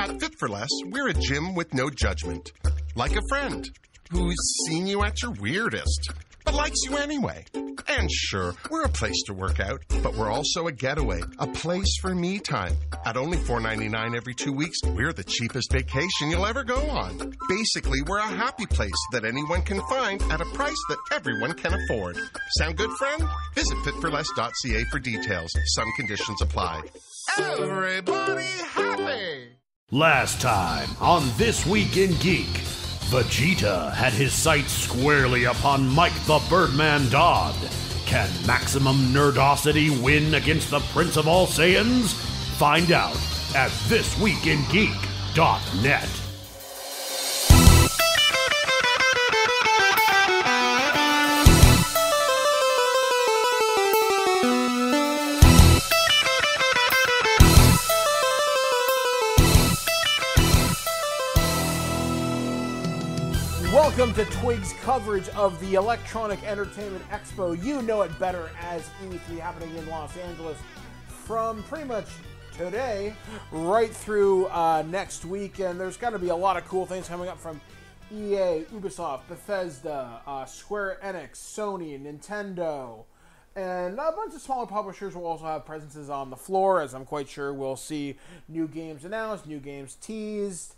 At Fit for Less, we're a gym with no judgment. Like a friend who's seen you at your weirdest, but likes you anyway. And sure, we're a place to work out, but we're also a getaway, a place for me time. At only $4.99 every 2 weeks, we're the cheapest vacation you'll ever go on. Basically, we're a happy place that anyone can find at a price that everyone can afford. Sound good, friend? Visit fitforless.ca for details. Some conditions apply. Everybody happy! Last time on This Week in Geek, Vegeta had his sights squarely upon Mike the Birdman Dodd. Can Maximum Nerdosity win against the Prince of All Saiyans? Find out at thisweekingeek.net. Welcome to Twig's coverage of the Electronic Entertainment Expo. You know it better as E3, happening in Los Angeles from pretty much today right through next week. And there's got to be a lot of cool things coming up from EA, Ubisoft, Bethesda, Square Enix, Sony, Nintendo, and a bunch of smaller publishers will also have presences on the floor, as I'm quite sure we'll see new games announced, new games teased,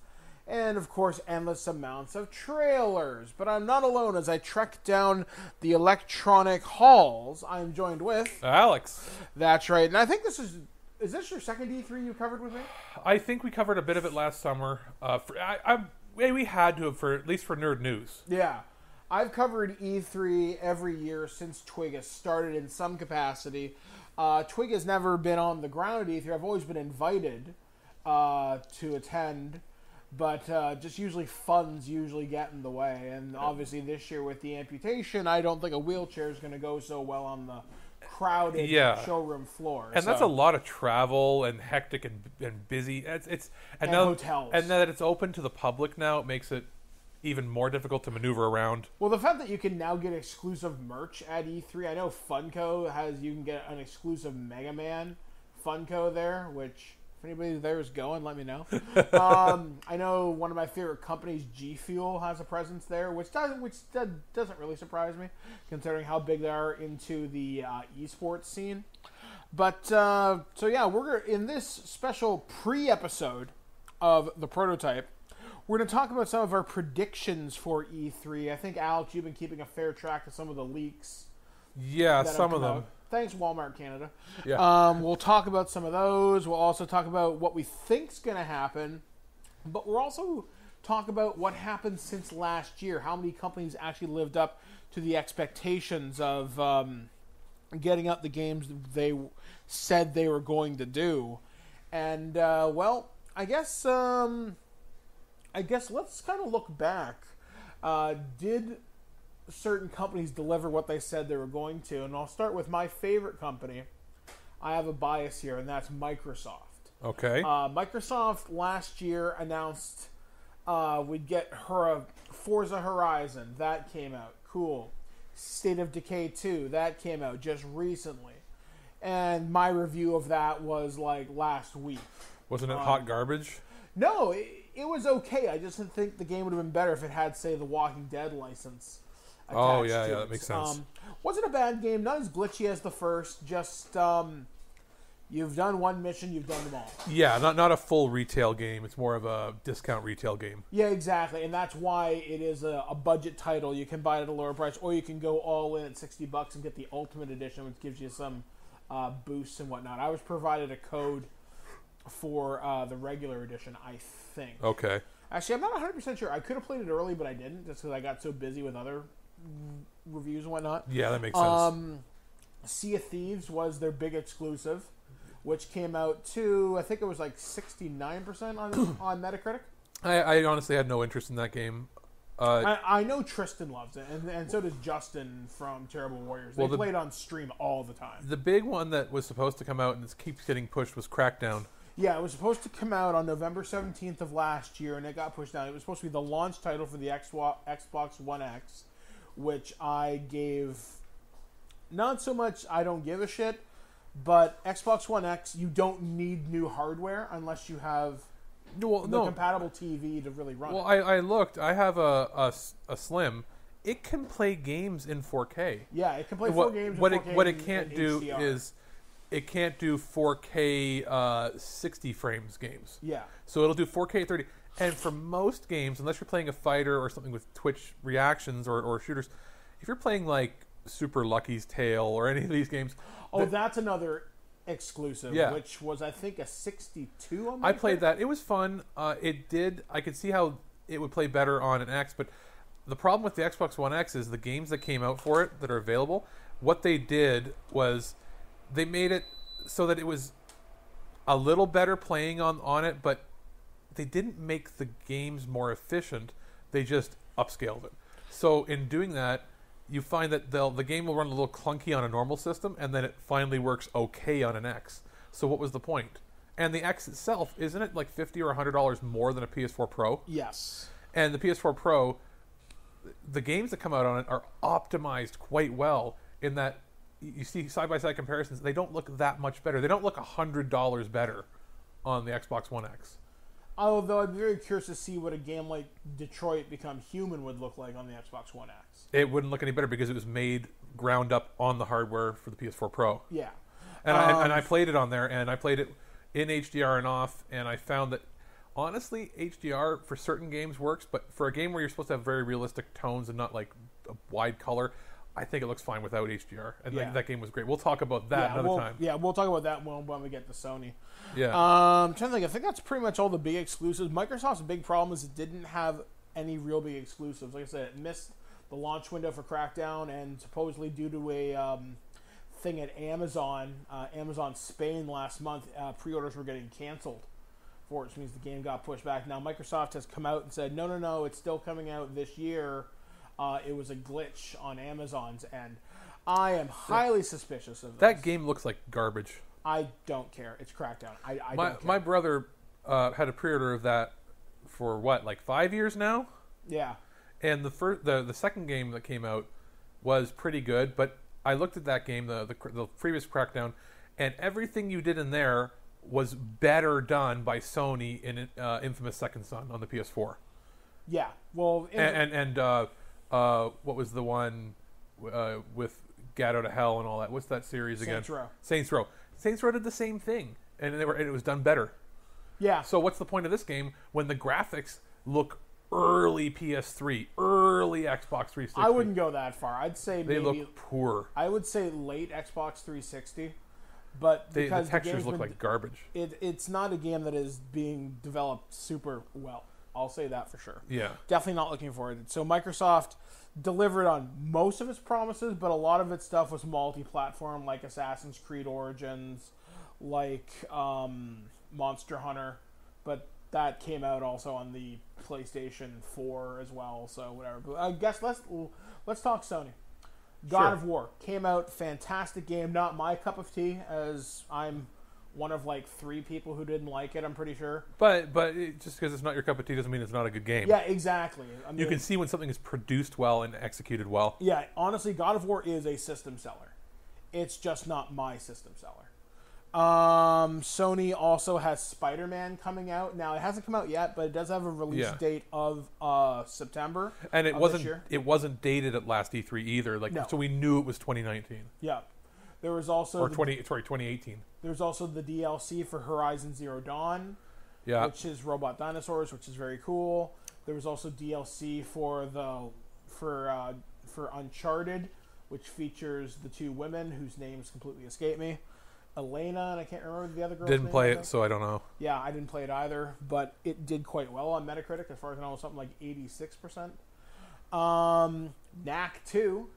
and, of course, endless amounts of trailers. But I'm not alone as I trek down the electronic halls. I'm joined with... Alex. That's right. And I think this is this your second E3 you covered with me? I think we covered a bit of it last summer. We had to have, at least for Nerd News. Yeah. I've covered E3 every year since Twig has started in some capacity. Twig has never been on the ground at E3. I've always been invited to attend. But just usually funds get in the way. And obviously this year with the amputation, I don't think a wheelchair is going to go so well on the crowded showroom floor. And that's a lot of travel and hectic and busy. And now, hotels. And now that it's open to the public now, it makes it even more difficult to maneuver around. Well, the fact that you can now get exclusive merch at E3, I know Funko you can get an exclusive Mega Man Funko there, which... If anybody there is going, let me know. I know one of my favorite companies, G Fuel, has a presence there, which doesn't really surprise me, considering how big they are into the esports scene. But we're in this special pre-episode of the Prototype. We're going to talk about some of our predictions for E3. I think, Alex, you've been keeping a fair track of some of the leaks. Yeah, some of them. Out. Thanks, Walmart Canada. Yeah. We'll talk about some of those. We'll also talk about what we think's going to happen. But we'll also talk about what happened since last year. How many companies actually lived up to the expectations of getting out the games they said they were going to do. And, I guess let's kind of look back. Did certain companies deliver what they said they were going to? And I'll start with my favorite company. I have a bias here, and that's Microsoft. Okay. Microsoft last year announced we'd get Forza Horizon. That came out. Cool. State of Decay 2. That came out just recently. And my review of that was like last week. Wasn't it hot garbage? No, it was okay. I just didn't think the game would have been better if it had, say, the Walking Dead license. Oh, yeah, that makes sense. Wasn't a bad game, not as glitchy as the first, just you've done one mission, you've done them all. Yeah, not a full retail game, it's more of a discount retail game. Yeah, exactly, and that's why it is a budget title. You can buy it at a lower price, or you can go all in at $60 and get the Ultimate Edition, which gives you some boosts and whatnot. I was provided a code for the regular edition, I think. Okay. Actually, I'm not 100% sure. I could have played it early, but I didn't, just because I got so busy with other reviews and whatnot. Yeah, that makes sense. Sea of Thieves was their big exclusive, which came out to, I think it was like 69% on Metacritic. I honestly had no interest in that game. I know Tristan loves it, and so does Justin from Terrible Warriors. They play it on stream all the time. The big one that was supposed to come out and this keeps getting pushed was Crackdown. Yeah, it was supposed to come out on November 17th of last year, and it got pushed down. It was supposed to be the launch title for the Xbox One X, which I gave not so much I don't give a shit, but Xbox One X, you don't need new hardware unless you have the compatible TV to really run. Well, I looked. I have a Slim. It can play games in 4K. Yeah, it can play 4 games. What in 4K what it can't do HDR. is it can't do 4K 60 frames games. Yeah. So it'll do 4K 30. And for most games, unless you're playing a fighter or something with Twitch reactions or shooters, if you're playing like Super Lucky's Tale or any of these games, that's another exclusive, which was I think a 62 on my I played that. It was fun. I could see how it would play better on an X, but the problem with the Xbox One X is the games that came out for it that are available, what they did was they made it so that it was a little better playing on it, but they didn't make the games more efficient. They just upscaled it. So in doing that, you find that the game will run a little clunky on a normal system, and then it finally works okay on an X. So what was the point? And the X itself, isn't it like $50 or $100 more than a PS4 Pro? Yes. And the PS4 Pro, the games that come out on it are optimized quite well in that you see side-by-side comparisons. They don't look that much better. They don't look $100 better on the Xbox One X. Although I'd be very curious to see what a game like Detroit Become Human would look like on the Xbox One X. It wouldn't look any better because it was made ground up on the hardware for the PS4 Pro. Yeah. And I played it on there, and I played it in HDR and off, and I found that, honestly, HDR for certain games works, but for a game where you're supposed to have very realistic tones and not like a wide color, I think it looks fine without HDR. And that game was great. We'll talk about that another time. Yeah, we'll talk about that when we get to Sony. Yeah. I'm trying to think. I think that's pretty much all the big exclusives. Microsoft's big problem is it didn't have any real big exclusives. Like I said, it missed the launch window for Crackdown, and supposedly due to a thing at Amazon Spain last month, pre-orders were getting canceled for it, which means the game got pushed back. Now Microsoft has come out and said, no, it's still coming out this year. It was a glitch on Amazon's end. I am highly suspicious of this. That game looks like garbage. I don't care. It's Crackdown. I don't care. My brother had a pre-order of that for like 5 years now? Yeah. And the second game that came out was pretty good, but I looked at that game, the previous Crackdown, and everything you did in there was better done by Sony in Infamous Second Son on the PS4. Yeah. Well, what was the one with Gatto to Hell and all that? What's that series again? Saints Row. Saints Row did the same thing, and it was done better. Yeah. So what's the point of this game when the graphics look early PS3, early Xbox 360? I wouldn't go that far. I'd say they look poor. I would say late Xbox 360, but the textures look like garbage. It's not a game that is being developed super well. I'll say that for sure. Yeah. Definitely not looking forward to it. So Microsoft delivered on most of its promises, but a lot of its stuff was multi-platform, like Assassin's Creed Origins, like Monster Hunter, but that came out also on the PlayStation 4 as well, so whatever. But I guess let's talk Sony. God of War came out, fantastic game, not my cup of tea, as I'm one of like 3 people who didn't like it, I'm pretty sure. But just because it's not your cup of tea doesn't mean it's not a good game. Yeah, exactly. I mean, you can see when something is produced well and executed well. Yeah, honestly, God of War is a system seller. It's just not my system seller. Sony also has Spider-Man coming out. Now, it hasn't come out yet, but it does have a release date of September. And it wasn't dated at last E3 either. So we knew it was 2019. Yeah. There was also 2018. There's also the DLC for Horizon Zero Dawn, which is robot dinosaurs, which is very cool. There was also DLC for Uncharted, which features the 2 women whose names completely escape me, Elena, and I can't remember the other girl's name. Didn't play it, so I don't know. Yeah, I didn't play it either, but it did quite well on Metacritic, as far as I know, something like 86%. Knack 2.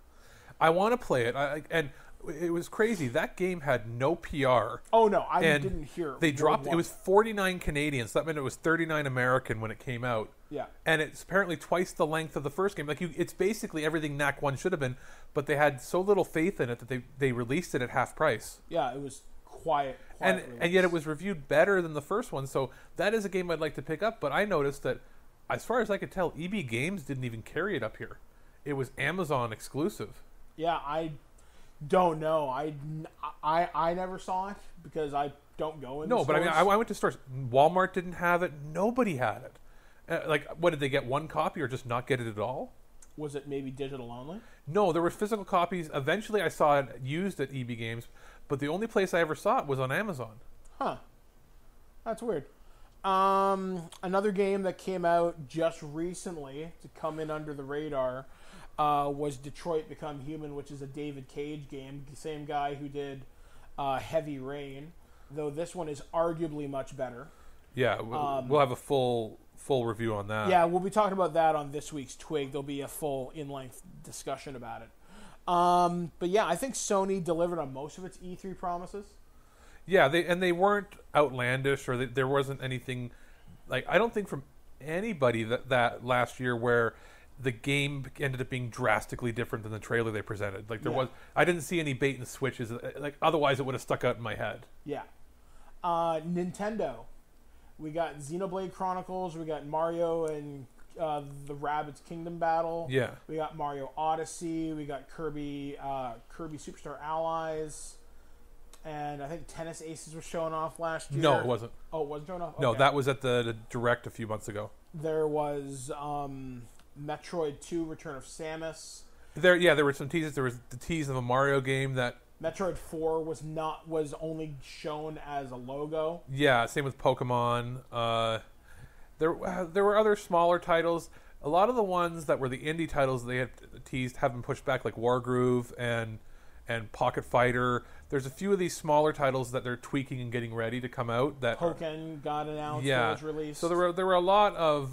I want to play it, and it was crazy. That game had no PR. Oh no, I didn't hear it. They dropped it. Was 49 Canadian, so that meant it was 39 American when it came out. Yeah. And it's apparently twice the length of the first game. It's basically everything Knack 1 should have been, but they had so little faith in it that they released it at half price. Yeah, it was quiet and yet it was reviewed better than the first one, so that is a game I'd like to pick up, but I noticed that as far as I could tell, EB Games didn't even carry it up here. It was Amazon exclusive. Yeah, I don't know. I never saw it because I don't go in. No, the but I stores. mean, I went to stores. Walmart didn't have it. Nobody had it. Like, what, did they get one copy or just not get it at all? Was it maybe digital only? No, there were physical copies. Eventually, I saw it used at EB Games, but the only place I ever saw it was on Amazon. Huh. That's weird. Another game that came out just recently to come in under the radar was Detroit Become Human, which is a David Cage game. The same guy who did Heavy Rain, though this one is arguably much better. Yeah, we'll have a full review on that. Yeah, we'll be talking about that on this week's Twig. There'll be a full in-length discussion about it. But yeah, I think Sony delivered on most of its E3 promises. Yeah, they weren't outlandish, or there wasn't anything, like, I don't think from anybody that last year where the game ended up being drastically different than the trailer they presented. Like, I didn't see any bait and switches. Like, otherwise it would have stuck out in my head. Yeah. Nintendo. We got Xenoblade Chronicles. We got Mario and the Rabbids Kingdom Battle. Yeah. We got Mario Odyssey. We got Kirby Superstar Allies. And I think Tennis Aces was showing off last year. No, it wasn't. Oh, it wasn't showing off? Okay. No, that was at the Direct a few months ago. There was Metroid 2 Return of Samus. There were some teases. There was the tease of a Mario game that... Metroid 4 was only shown as a logo. Yeah, same with Pokemon. There were other smaller titles. A lot of the ones that were the indie titles they had teased have been pushed back, like Wargroove and Pocket Fighter. There's a few of these smaller titles that they're tweaking and getting ready to come out. That Pokken got announced. Yeah, was released. So there were a lot of.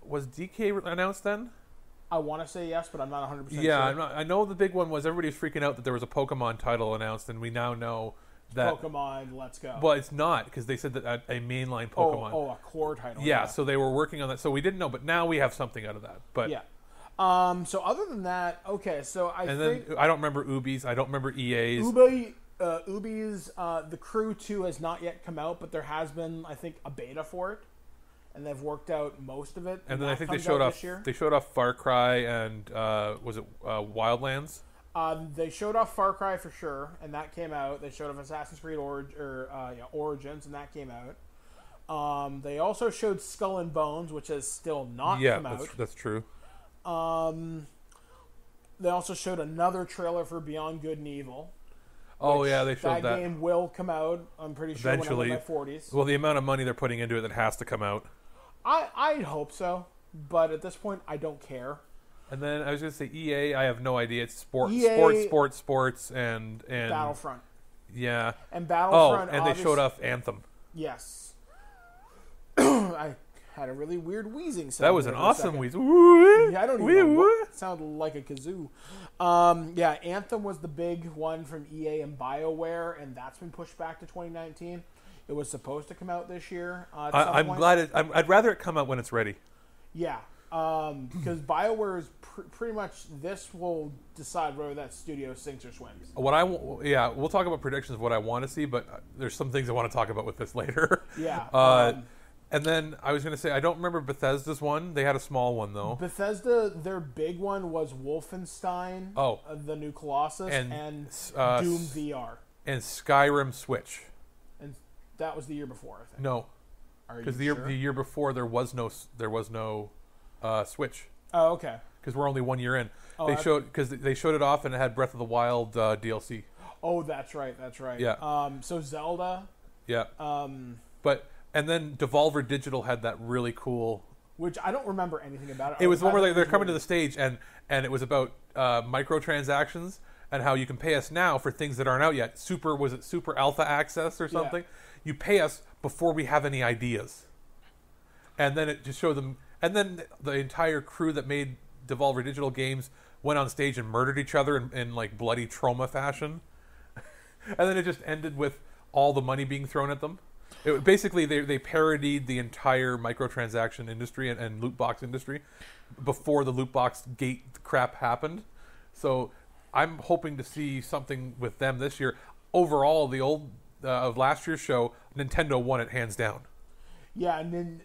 Was DK announced then? I want to say yes, but I'm not 100% sure. Yeah, I know the big one was everybody was freaking out that there was a Pokemon title announced, and we now know that Pokemon Let's Go. Well, it's not, because they said that a mainline Pokemon. Oh, a core title. Yeah, so they were working on that. So we didn't know, but now we have something out of that. But yeah. So other than that, okay. So I think I don't remember Ubi's. I don't remember EA's. Ubi's The Crew 2 has not yet come out, but there has been, I think, a beta for it, and they've worked out most of it. And then I think they showed off Far Cry and was it Wildlands? They showed off Far Cry for sure, and that came out. They showed off Assassin's Creed Origins, and that came out. They also showed Skull and Bones, which has still not come out. That's true. They also showed another trailer for Beyond Good and Evil. Oh yeah, they showed that. That game will come out, I'm pretty sure, eventually. when I'm in my 40s. Well, the amount of money they're putting into it, that has to come out. I'd hope so, but at this point, I don't care. And then I was going to say EA, I have no idea. It's sports, and Battlefront. Yeah. And Battlefront. Oh, and they showed off Anthem. Yes. I had a really weird wheezing sound. That was an awesome wheeze. Yeah, I don't even know what. It sounded like a kazoo. Yeah, Anthem was the big one from EA and BioWare, and that's been pushed back to 2019. It was supposed to come out this year. I'm glad I'd rather it come out when it's ready. Yeah, because BioWare is pretty much, this will decide whether that studio sinks or swims. We'll talk about predictions of what I want to see, but there's some things I want to talk about with this later. Yeah. And then I was going to say, I don't remember Bethesda's one. They had a small one, though. Bethesda, their big one was Wolfenstein, the new Colossus, and Doom VR. And Skyrim Switch. And that was the year before, I think. No. Because the year before, there was no Switch. Oh, okay. Because we're only 1 year in. They showed it off, and it had Breath of the Wild DLC. Oh, that's right. Yeah. So Zelda. Yeah. And then Devolver Digital had that really cool... Which I don't remember anything about it. It was one where they're coming to the stage, and it was about microtransactions and how you can pay us now for things that aren't out yet. Was it Super Alpha Access or something? Yeah. You pay us before we have any ideas. And then it just showed them... And then the entire crew that made Devolver Digital games went on stage and murdered each other in like bloody trauma fashion. And then it just ended with all the money being thrown at them. Basically, they parodied the entire microtransaction industry and loot box industry before the loot box gate crap happened. So I'm hoping to see something with them this year. Overall, the old of last year's show, Nintendo won it hands down. Yeah, and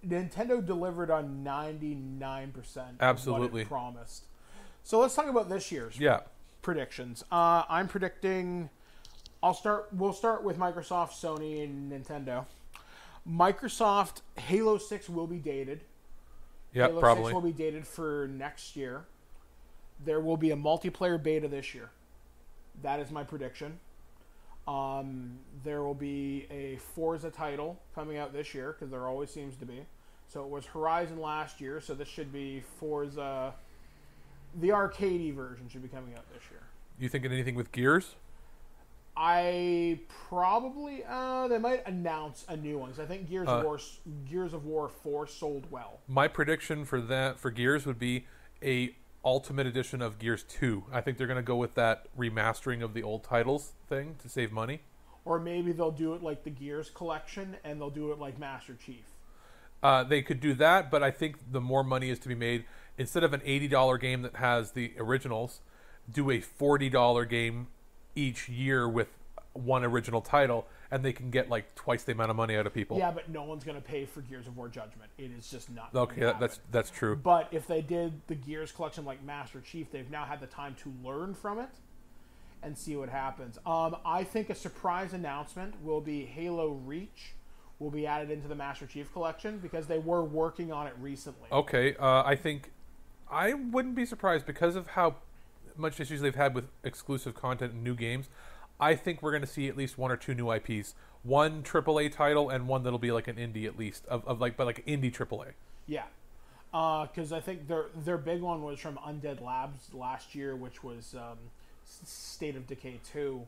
Nintendo delivered on 99% Absolutely. of what it promised. So let's talk about this year's predictions. I'm predicting We'll start with Microsoft, Sony, and Nintendo. Microsoft Halo 6 will be dated. Yeah, Halo probably. 6 will be dated for next year. There will be a multiplayer beta this year. That is my prediction. There will be a Forza title coming out this year, because there always seems to be. So it was Horizon last year, so this should be Forza. The arcadey version should be coming out this year. You thinking anything with Gears? I probably they might announce a new one, because I think Gears of War 4 sold well. My prediction for Gears would be a Ultimate Edition of Gears 2. I think they're going to go with that remastering of the old titles thing to save money. Or maybe they'll do it like the Gears collection, and they'll do it like Master Chief. They could do that, but I think the more money is to be made. Instead of an $80 game that has the originals, do a $40 game each year with one original title, and they can get like twice the amount of money out of people. Yeah, but no one's going to pay for Gears of War Judgment. It is just not. Okay, that's true. But if they did the Gears collection like Master Chief, they've now had the time to learn from it and see what happens. I think a surprise announcement will be Halo Reach will be added into the Master Chief collection, because they were working on it recently. Okay, I think I wouldn't be surprised because of how much issues they've had with exclusive content and new games. I think we're going to see at least one or two new IPs. One AAA title and one that'll be like an indie at least, but like indie AAA. Yeah. Because I think their big one was from Undead Labs last year, which was State of Decay 2,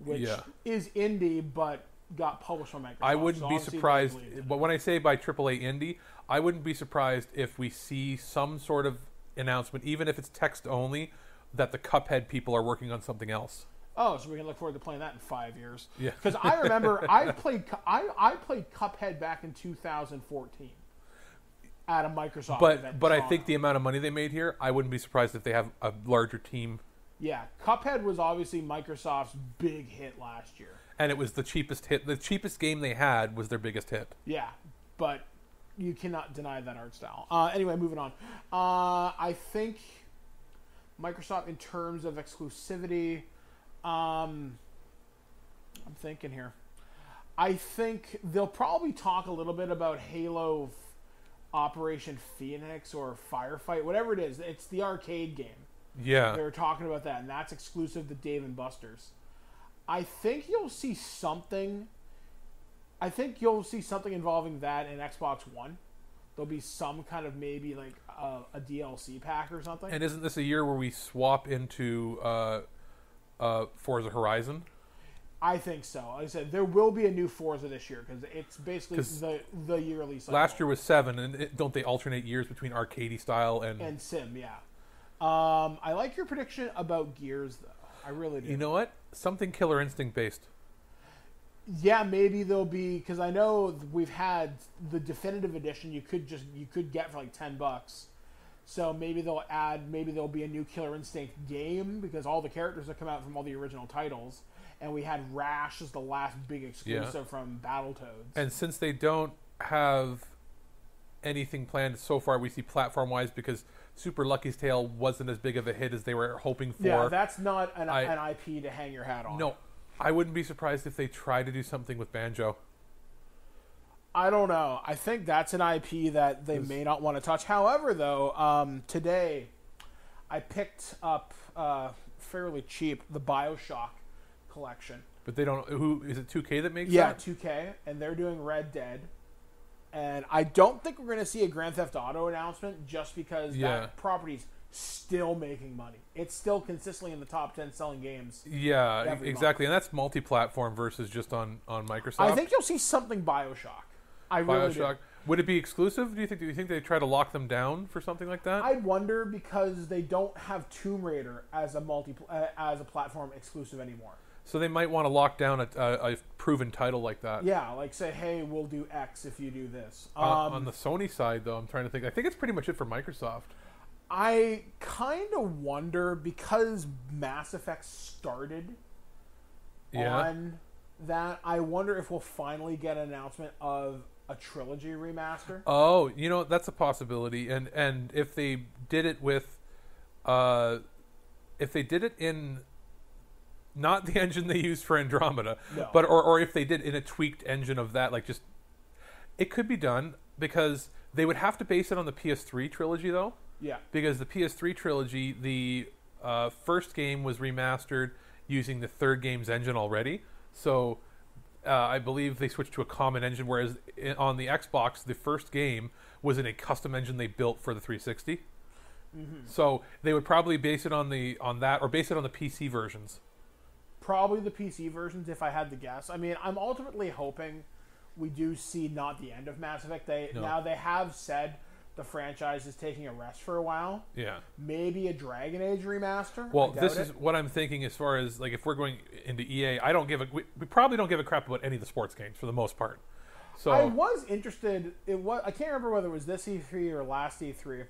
which is indie, but got published on Microsoft. I wouldn't be surprised, but when I say by AAA indie, I wouldn't be surprised if we see some sort of announcement, even if it's text only, that the Cuphead people are working on something else. Oh, so we can look forward to playing that in 5 years. Yeah. Because I remember I played Cuphead back in 2014 at a Microsoft event. But I think the amount of money they made here, I wouldn't be surprised if they have a larger team. Yeah, Cuphead was obviously Microsoft's big hit last year. And it was the cheapest hit. The cheapest game they had was their biggest hit. Yeah, but you cannot deny that art style. Anyway, moving on. I think Microsoft, in terms of exclusivity, I'm thinking here. I think they'll probably talk a little bit about Halo Operation Phoenix or Firefight, whatever it is. It's the arcade game. Yeah. They were talking about that, and that's exclusive to Dave & Buster's. I think you'll see something. I think you'll see something involving that in Xbox One. There'll be some kind of maybe like a DLC pack or something. And isn't this a year where we swap into Forza Horizon? I think so. Like I said, there will be a new Forza this year, because it's basically the yearly cycle. Last year was 7, and don't they alternate years between arcadey style and sim? Yeah. I like your prediction about Gears, though. I really do. You know what? Something Killer Instinct based. Yeah, maybe there'll be, because I know we've had the definitive edition. You could get for like $10. So maybe there'll be a new Killer Instinct game, because all the characters have come out from all the original titles, and we had Rash as the last big exclusive from Battletoads. And since they don't have anything planned so far, we see platform-wise, because Super Lucky's Tale wasn't as big of a hit as they were hoping for. Yeah, that's not an IP to hang your hat on. No, I wouldn't be surprised if they try to do something with Banjo. I don't know. I think that's an IP that they may not want to touch. However, though, today I picked up fairly cheap the BioShock collection. But they don't. Who is it? 2K that makes that? Yeah, 2K, and they're doing Red Dead. And I don't think we're going to see a Grand Theft Auto announcement, just because that property's still making money. It's still consistently in the top 10 selling games. Yeah, exactly. And that's multi-platform versus just on Microsoft. I think you'll see something BioShock. I really do. Would it be exclusive? Do you think they try to lock them down for something like that? I wonder, because they don't have Tomb Raider as a platform exclusive anymore. So they might want to lock down a proven title like that. Yeah, like say, hey, we'll do X if you do this. On the Sony side, though, I'm trying to think. I think it's pretty much it for Microsoft. I kind of wonder, because Mass Effect started on that, I wonder if we'll finally get an announcement of a trilogy remaster. Oh, that's a possibility. And if they did it with, if they did it in not the engine they used for Andromeda, No. but or if they did in a tweaked engine of that, like just it could be done because they would have to base it on the PS3 trilogy though. Yeah. Because the PS3 trilogy, the first game was remastered using the third game's engine already. So I believe they switched to a common engine, whereas on the Xbox, the first game was in a custom engine they built for the 360. Mm-hmm. So they would probably base it on that, or base it on the PC versions. Probably the PC versions, if I had to guess. I mean, I'm ultimately hoping we do see not the end of Mass Effect. Now they have said the franchise is taking a rest for a while. Yeah. Maybe a Dragon Age remaster. Well, this is what I'm thinking as far as, like, if we're going into EA, we probably don't give a crap about any of the sports games for the most part. So I was interested. I can't remember whether it was this E3 or last E3,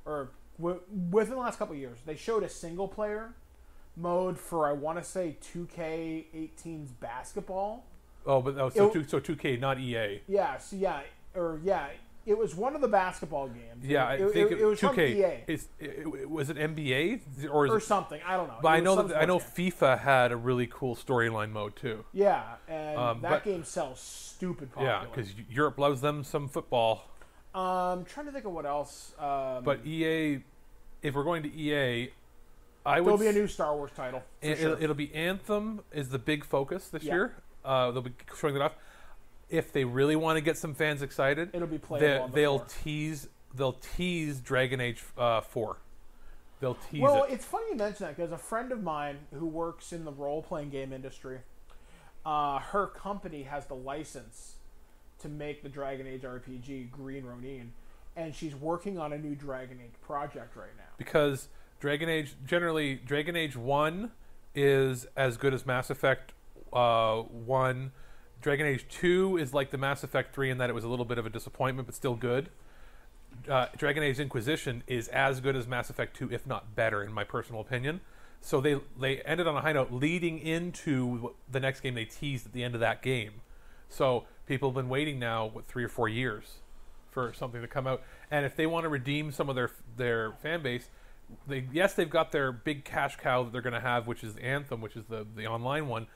or within the last couple of years. They showed a single player mode for, I want to say, 2K18's basketball. Oh, but 2K, not EA. Yeah. So it was one of the basketball games. Yeah, I think it was 2K. from EA. Was it NBA or something? I don't know. But I know FIFA had a really cool storyline mode too. Yeah, and that game sells stupid popular. Yeah, because Europe loves them some football. Trying to think of what else. But EA, if we're going to EA, there'll be a new Star Wars title. It'll be Anthem is the big focus this year. They'll be showing that off. If they really want to get some fans excited, it'll be playable. They'll tease Dragon Age 4. They'll tease Well, it. It's funny you mention that because a friend of mine who works in the role-playing game industry, her company has the license to make the Dragon Age RPG, Green Ronin, and she's working on a new Dragon Age project right now. Because Dragon Age 1 is as good as Mass Effect 1. Dragon Age 2 is like the Mass Effect 3 in that it was a little bit of a disappointment, but still good. Dragon Age Inquisition is as good as Mass Effect 2, if not better, in my personal opinion. So they ended on a high note, leading into the next game they teased at the end of that game. So people have been waiting now, 3 or 4 years for something to come out. And if they want to redeem some of their fan base, they've got their big cash cow that they're going to have, which is Anthem, which is the online one.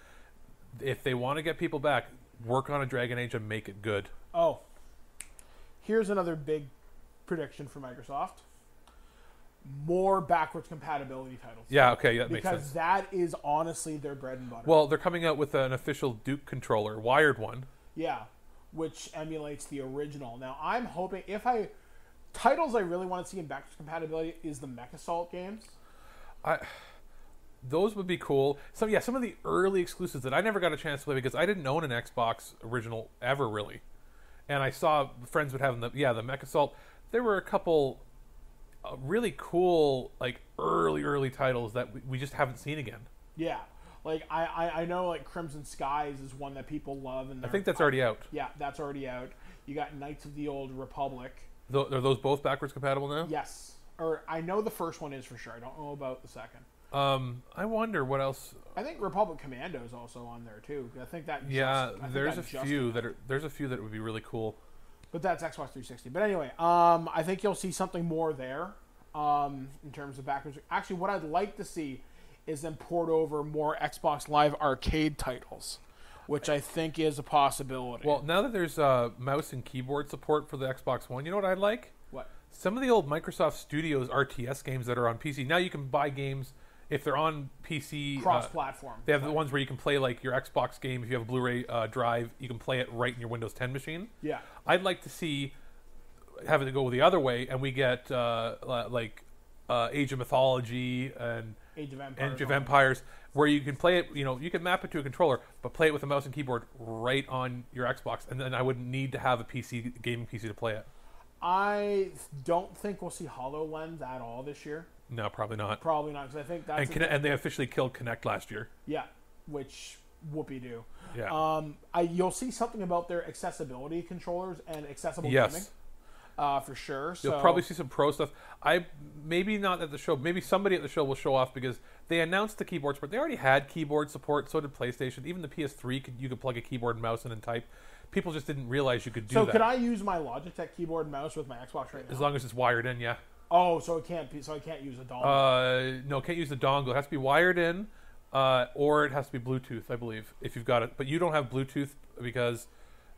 If they want to get people back, work on a Dragon Age and make it good. Oh, here's another big prediction for Microsoft. More backwards compatibility titles. Yeah, okay, that makes sense. Because that is honestly their bread and butter. Well, they're coming out with an official Duke controller, wired one. Yeah, which emulates the original. Now, I'm hoping titles I really want to see in backwards compatibility is the Mech Assault games. Those would be cool. Some of the early exclusives that I never got a chance to play because I didn't own an Xbox original ever really, and I saw friends would have the Mech Assault. There were a couple really cool like early titles that we just haven't seen again. Yeah, like I know like Crimson Skies is one that people love, and I think that's already out. Yeah, that's already out. You got Knights of the Old Republic. Are those both backwards compatible now? Yes, or I know the first one is for sure. I don't know about the second. I wonder what else. I think Republic Commando is also on there too. I think that. There's a few that would be really cool. But that's Xbox 360. But anyway, I think you'll see something more there in terms of backwards. Actually, what I'd like to see is them port over more Xbox Live Arcade titles, which I think is a possibility. Well, now that there's mouse and keyboard support for the Xbox One, you know what I'd like? What? Some of the old Microsoft Studios RTS games that are on PC. Now you can buy games if they're on PC. Cross-platform. They have the ones where you can play like your Xbox game. If you have a Blu-ray drive, you can play it right in your Windows 10 machine. Yeah. I'd like to see having to go the other way, and we get Age of Mythology and Age of Empires, where you can play it. You can map it to a controller, but play it with a mouse and keyboard right on your Xbox, and then I wouldn't need to have a gaming PC to play it. I don't think we'll see HoloLens at all this year. No, probably not. Probably not, because I think that's... And they officially killed Kinect last year. Yeah, which whoopee-doo. Yeah. You'll see something about their accessibility controllers and accessible gaming. For sure. You'll probably see some pro stuff. Maybe not at the show. Maybe somebody at the show will show off because they announced the keyboard support. They already had keyboard support. So did PlayStation. Even the PS3, you could plug a keyboard and mouse in and type. People just didn't realize you could do that. So could I use my Logitech keyboard and mouse with my Xbox right now? As long as it's wired in, yeah. Oh, so I can't use a dongle. No, can't use the dongle. It has to be wired in or it has to be Bluetooth, I believe, if you've got it. But you don't have Bluetooth because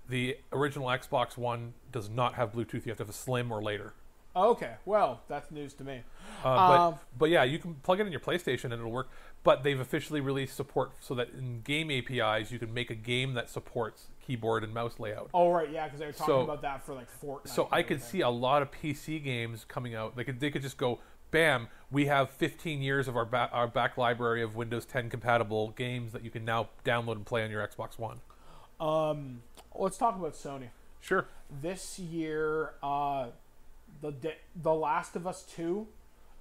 the original Xbox One does not have Bluetooth. You have to have a Slim or later. Okay, well, that's news to me. But yeah, you can plug it in your PlayStation and it'll work. But they've officially released support so that in game APIs you can make a game that supports keyboard and mouse layout. Oh right, yeah, because they were talking about that for like Fortnite. So I could see a lot of PC games coming out. They could just go, bam, we have 15 years of our back library of Windows 10 compatible games that you can now download and play on your Xbox One. Let's talk about Sony. Sure. This year, The Last of Us 2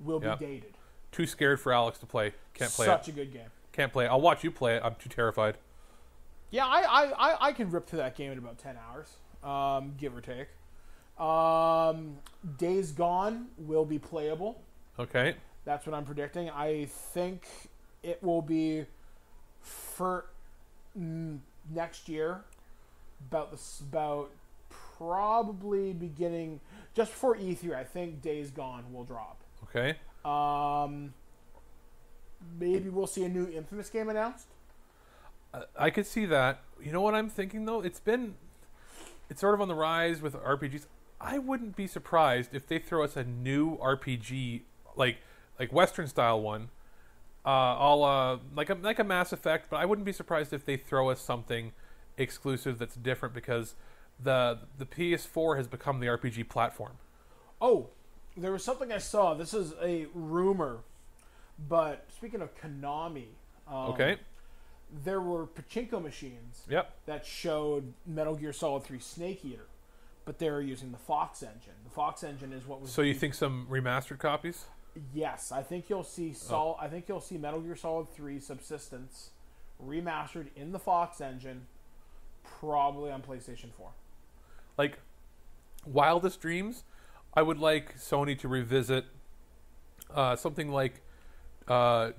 will be dated. Too scared for Alex to play. Can't play Such a good game. Can't play it. I'll watch you play it. I'm too terrified. Yeah, I can rip through that game in about 10 hours, give or take. Days Gone will be playable. Okay. That's what I'm predicting. I think it will be for next year, about probably beginning just before E3. I think Days Gone will drop. Okay. Maybe we'll see a new Infamous game announced. I could see that. You know what I'm thinking though? It's sort of on the rise with RPGs. I wouldn't be surprised if they throw us a new RPG, like Western style one, like a Mass Effect. But I wouldn't be surprised if they throw us something exclusive that's different because the PS4 has become the RPG platform. Oh, there was something I saw. This is a rumor, but speaking of Konami, okay, there were pachinko machines that showed Metal Gear Solid 3 Snake Eater, but they were using the Fox engine. The Fox engine is what was. So you think some remastered copies? Yes, I think you'll see. I think you'll see Metal Gear Solid 3 Subsistence remastered in the Fox engine, probably on PlayStation 4. Like Wildest Dreams, I would like Sony to revisit something like what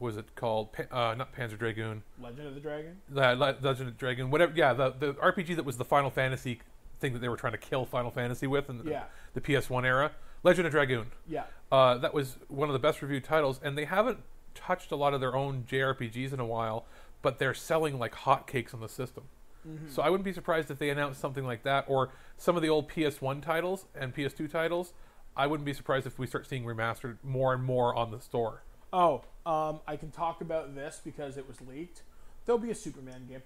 was it called? Not Panzer Dragoon. Legend of the Dragon? Legend of the Dragon. Whatever. Yeah, the RPG that was the Final Fantasy thing that they were trying to kill Final Fantasy with in the PS1 era. Legend of Dragoon. Yeah. That was one of the best reviewed titles, and they haven't touched a lot of their own JRPGs in a while, but they're selling like hotcakes on the system. Mm-hmm. So I wouldn't be surprised if they announced something like that, or some of the old PS1 titles and PS2 titles. I wouldn't be surprised if we start seeing remastered more and more on the store. Oh, I can talk about this because it was leaked. There'll be a Superman game,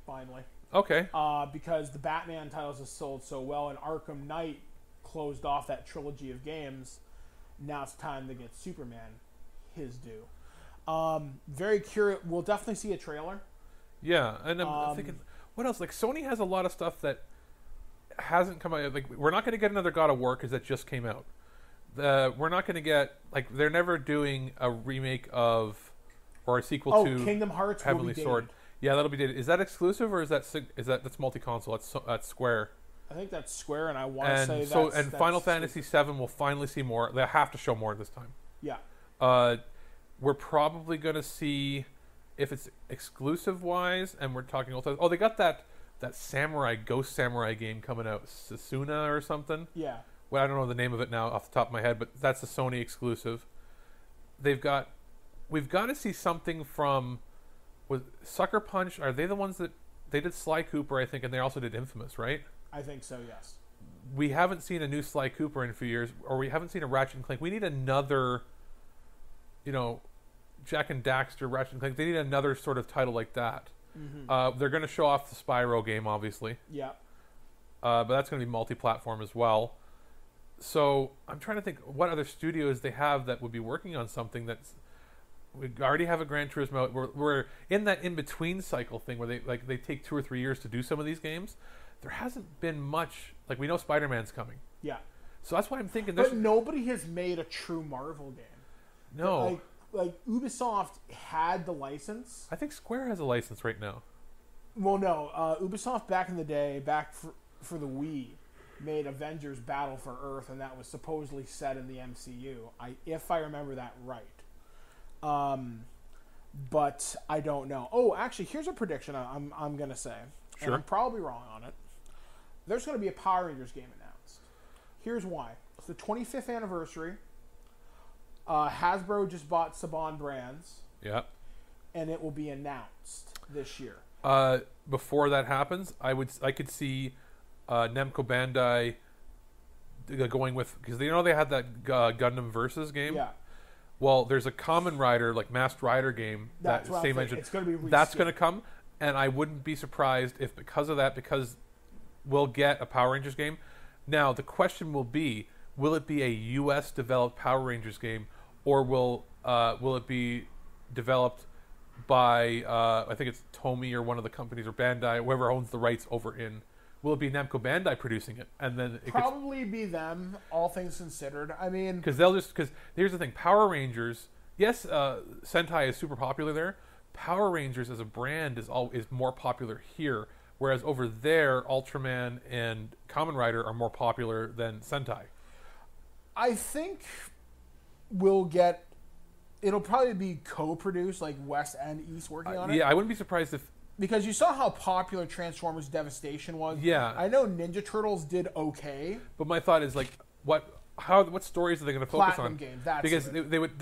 finally. Okay. Because the Batman titles have sold so well, and Arkham Knight closed off that trilogy of games. Now it's time to get Superman his due. Very curious. We'll definitely see a trailer. Yeah, and I'm thinking, what else? Like Sony has a lot of stuff that hasn't come out. Like we're not going to get another God of War because that just came out. We're not going to get they're never doing a remake of or a sequel to Kingdom Hearts Heavenly Sword. Yeah, that'll be dated. Is that exclusive or is that's multi-console? That's Square. I think that's Square, and I want to say that's Final Fantasy VII will finally see more. They have to show more this time. Yeah. We're probably going to see if it's exclusive wise, and we're talking old. Oh, they got that samurai Ghost Samurai game coming out, Sasuna or something. Yeah. Well, I don't know the name of it now off the top of my head, but that's a Sony exclusive. We've got to see something from with Sucker Punch. Are they the ones that they did Sly Cooper, I think, and they also did Infamous, right? I think so, yes. We haven't seen a new Sly Cooper in a few years, or we haven't seen a Ratchet and Clank. We need another, Jack and Daxter, Ratchet and Clank. They need another sort of title like that. Mm-hmm. They're going to show off the Spyro game, obviously. Yeah. But that's going to be multi-platform as well. So I'm trying to think what other studios they have that would be working on something that's. We already have a Gran Turismo. We're in that in-between cycle thing where they take 2 or 3 years to do some of these games. There hasn't been much. Like we know Spider-Man's coming. Yeah. So that's why I'm thinking. But nobody has made a true Marvel game. No. Like Ubisoft had the license. I think Square has a license right now. Well, no. Ubisoft back in the day, for the Wii, made Avengers Battle for Earth, and that was supposedly set in the MCU. If I remember that right. But I don't know. Oh, actually, here's a prediction I'm gonna say. Sure. And I'm probably wrong on it. There's going to be a Power Rangers game announced. Here's why. It's the 25th anniversary. Hasbro just bought Saban Brands. Yeah. And it will be announced this year. Before that happens, I could see Namco Bandai going with, because they had that Gundam Versus game. Yeah. Well, there's a Kamen Rider, like Masked Rider game That's that what same I'm engine. It's going to be that's going to come, and I wouldn't be surprised if because of that, because we'll get a Power Rangers game. Now the question will be: will it be a U.S. developed Power Rangers game, or will it be developed by I think it's Tomy or one of the companies, or Bandai, whoever owns the rights over in? Will it be Namco Bandai producing it, and then it probably be them? All things considered, I mean, because here's the thing: Power Rangers. Yes, Sentai is super popular there. Power Rangers as a brand is more popular here, whereas over there, Ultraman and Kamen Rider are more popular than Sentai. I think we'll get. It'll probably be co-produced, like West and East working on it. Yeah, I wouldn't be surprised if. Because you saw how popular Transformers Devastation was. Yeah. I know Ninja Turtles did okay. But my thought is, like, what stories are they going to focus Platinum on? Games, that's because it.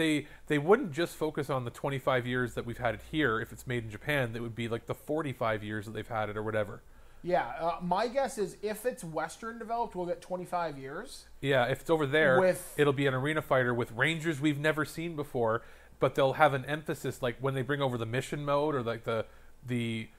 they wouldn't just focus on the 25 years that we've had it here. If it's made in Japan, that would be like the 45 years that they've had it or whatever. Yeah, my guess is if it's Western developed, we'll get 25 years. Yeah, if it's over there, it'll be an arena fighter with Rangers we've never seen before, but they'll have an emphasis, like when they bring over the mission mode or like the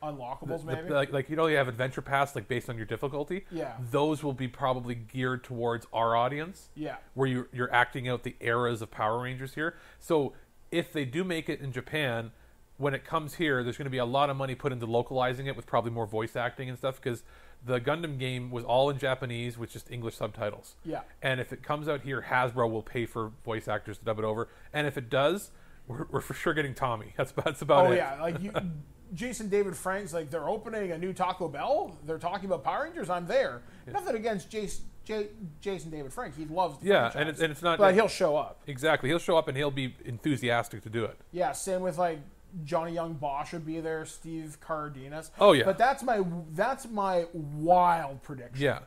unlockables, maybe like you have adventure pass, like based on your difficulty. Yeah, those will be probably geared towards our audience. Yeah, where you're acting out the eras of Power Rangers here. So if they do make it in Japan, when it comes here, there's going to be a lot of money put into localizing it with probably more voice acting and stuff, because the Gundam game was all in Japanese with just English subtitles. Yeah, and if it comes out here, Hasbro will pay for voice actors to dub it over, and if it does, we're for sure getting Tommy. That's about it. Oh yeah, like Jason David Frank's like, they're opening a new Taco Bell. They're talking about Power Rangers. I'm there. Yeah. Nothing against Jason David Frank. He loves the franchise, and it's not. But he'll show up. Exactly, he'll show up and he'll be enthusiastic to do it. Yeah, same with like Johnny Young Bosch would be there. Steve Cardenas. Oh yeah. But that's my wild prediction. Yeah.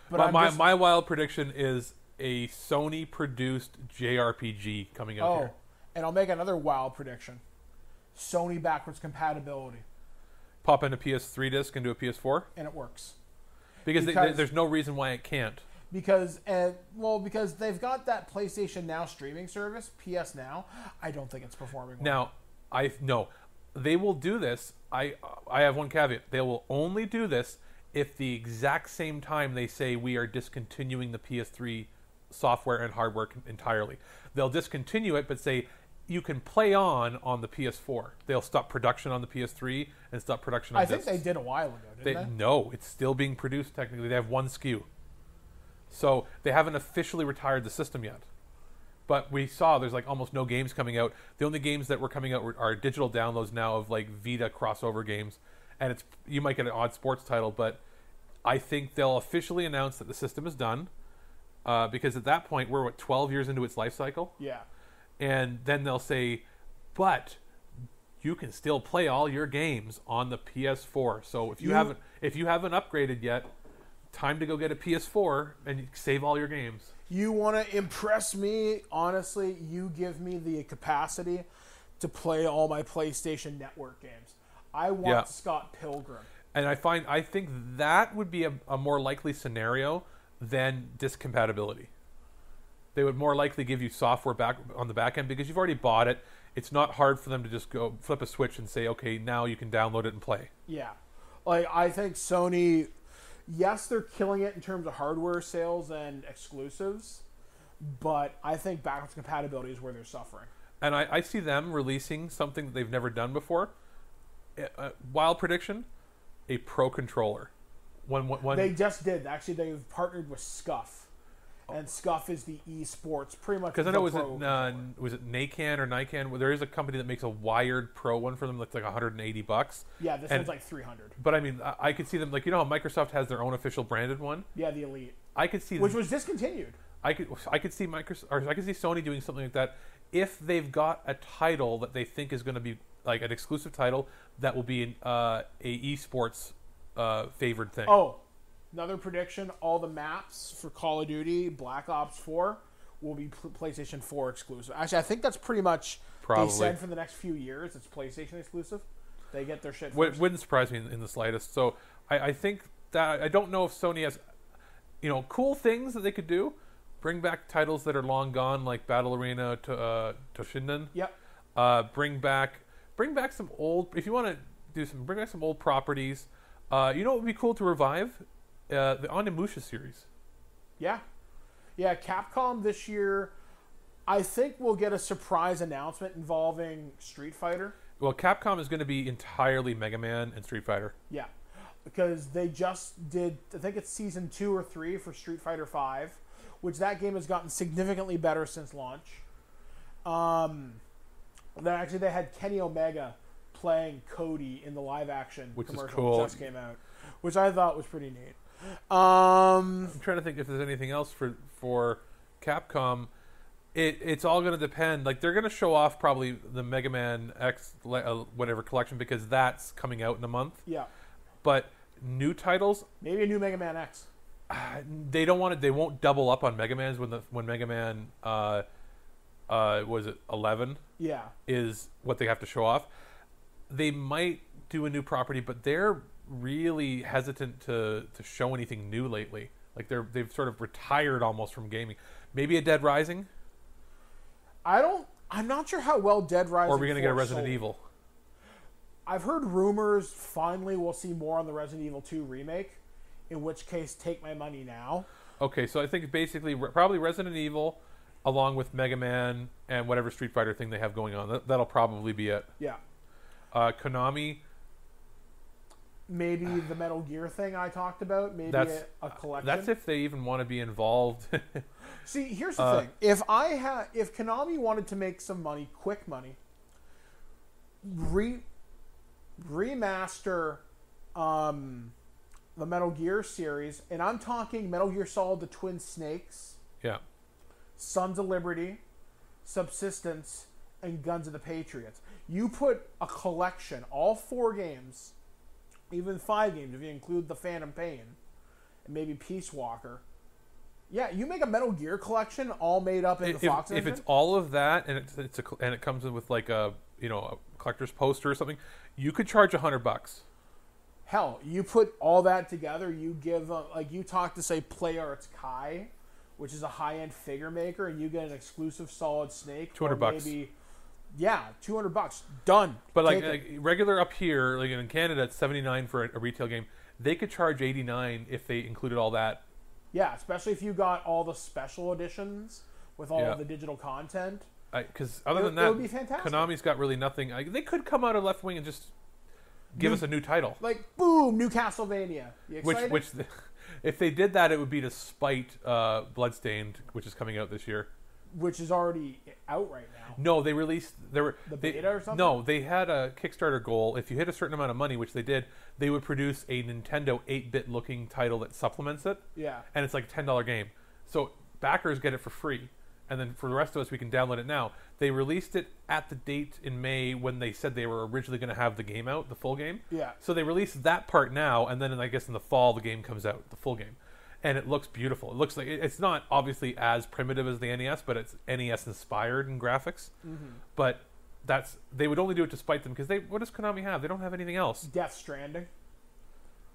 But my wild prediction is a Sony produced JRPG coming out here. And I'll make another wild prediction. Sony backwards compatibility. Pop in a PS3 disc into a PS4? And it works. Because there's no reason why it can't. Because they've got that PlayStation Now streaming service, PS Now. I don't think it's performing well. Now, they will do this. I have one caveat. They will only do this if the exact same time they say we are discontinuing the PS3 software and hardware entirely. They'll discontinue it, but say you can play on the PS4. They'll stop production on the PS3 and stop production on I think they did a while ago, didn't they? No, it's still being produced technically. They have one SKU. So they haven't officially retired the system yet. But we saw there's like almost no games coming out. The only games that were coming out are digital downloads now of like Vita crossover games. And you might get an odd sports title, but I think they'll officially announce that the system is done. Because at that point, we're 12 years into its life cycle? Yeah. And then they'll say, but you can still play all your games on the PS4. So if you haven't upgraded yet, time to go get a PS4 and save all your games. You want to impress me? Honestly, you give me the capacity to play all my PlayStation Network games. I want Scott Pilgrim. And I think that would be a more likely scenario than disc compatibility. They would more likely give you software back on the back end because you've already bought it. It's not hard for them to just go flip a switch and say, okay, now you can download it and play. Yeah. Like, I think Sony, yes, they're killing it in terms of hardware sales and exclusives, but I think backwards compatibility is where they're suffering. And I see them releasing something that they've never done before. Wild prediction, a Pro controller. They just did. Actually, they've partnered with Scuff. And Scuff is the esports, pretty much. Because I know was it Nacan or Nican? Well, there is a company that makes a wired Pro one for them that's like $180. Yeah, this one's like $300. But I mean, I could see them like how Microsoft has their own official branded one. Yeah, the Elite. I could see which was discontinued. I could see Microsoft, or I could see Sony doing something like that if they've got a title that they think is going to be like an exclusive title that will be a esports favored thing. Oh. Another prediction, all the maps for Call of Duty Black Ops 4 will be PlayStation 4 exclusive. Actually, I think that's pretty much Probably. they said for the next few years it's PlayStation exclusive. They get their shit first. Wouldn't surprise me in the slightest. So I think that I don't know if Sony has, cool things that they could do. Bring back titles that are long gone, like Battle Arena to Shinden. Yep. Bring back some old. If you want to do some, bring back some old properties. What would be cool to revive? The Onimusha series. Yeah. Yeah, Capcom this year, I think we'll get a surprise announcement involving Street Fighter. Well, Capcom is going to be entirely Mega Man and Street Fighter. Yeah, because they just did, I think it's Season 2 or 3 for Street Fighter 5, which that game has gotten significantly better since launch. They had Kenny Omega playing Cody in the live-action which commercial is cool. that just came out, which I thought was pretty neat. I'm trying to think if there's anything else for Capcom. It's all going to depend. Like, they're going to show off probably the Mega Man X whatever collection because that's coming out in a month. Yeah. But new titles, maybe a new Mega Man X. They don't want it. They won't double up on Mega Man's when Mega Man was it 11? Yeah. Is what they have to show off. They might do a new property, but they're really hesitant to show anything new lately. Like they've sort of retired almost from gaming. Maybe a Dead Rising. I'm not sure how well Dead Rising. Or are we going to get a Resident sold. Evil? I've heard rumors. Finally, we'll see more on the Resident Evil 2 remake. In which case, take my money now. Okay, so I think basically probably Resident Evil, along with Mega Man and whatever Street Fighter thing they have going on. That'll probably be it. Yeah. Konami. Maybe the Metal Gear thing I talked about. Maybe a collection. That's if they even want to be involved. See, here's the thing. If Konami wanted to make some money, quick money, remaster the Metal Gear series, and I'm talking Metal Gear Solid: The Twin Snakes, Yeah. Sons of Liberty, Subsistence, and Guns of the Patriots. You put a collection, all 4 games, even 5 games if you include the Phantom Pain, and maybe Peace Walker. Yeah, you make a Metal Gear collection all made up in the Fox engine. If it's all of that and it comes in with like a collector's poster or something, you could charge $100. Hell, you put all that together. You give you talk to say Play Arts Kai, which is a high-end figure maker, and you get an exclusive Solid Snake. $200. Maybe, yeah, $200. Done. But like regular up here, like in Canada, it's $79 for a retail game. They could charge $89 if they included all that. Yeah, especially if you got all the special editions with all of the digital content. Because other than that, it would be fantastic. Konami's got really nothing. They could come out of Left Wing and just give us a new title. Like, boom, new Castlevania. You excited? Which if they did that, it would be to spite Bloodstained, which is coming out this year. Which is already out right now. No, they released... The beta or something? No, they had a Kickstarter goal. If you hit a certain amount of money, which they did, they would produce a Nintendo 8-bit looking title that supplements it. Yeah. And it's like a $10 game. So backers get it for free. And then for the rest of us, we can download it now. They released it at the date in May when they said they were originally going to have the game out, the full game. Yeah. So they released that part now, and then I guess in the fall, the game comes out, the full game. And it looks beautiful. It looks like it's not obviously as primitive as the NES, but it's NES inspired in graphics. Mm-hmm. But they would only do it to spite them because what does Konami have? They don't have anything else. Death Stranding.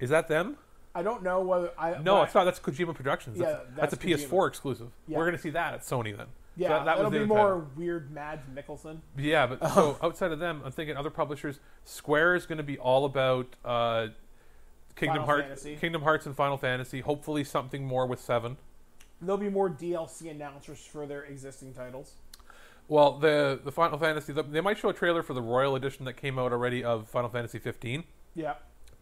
Is that them? I don't know whether it's not. That's Kojima Productions. Yeah, that's a PS4 Kojima. exclusive. Yeah. We're going to see that at Sony then. Yeah, so that'll was be more weird Mads Mikkelsen. Yeah, but so outside of them, I'm thinking other publishers. Square is going to be all about Kingdom Hearts and Final Fantasy. Hopefully something more with 7. There'll be more DLC announcers for their existing titles. Well, the Final Fantasy, they might show a trailer for the Royal Edition that came out already of Final Fantasy 15. Yeah.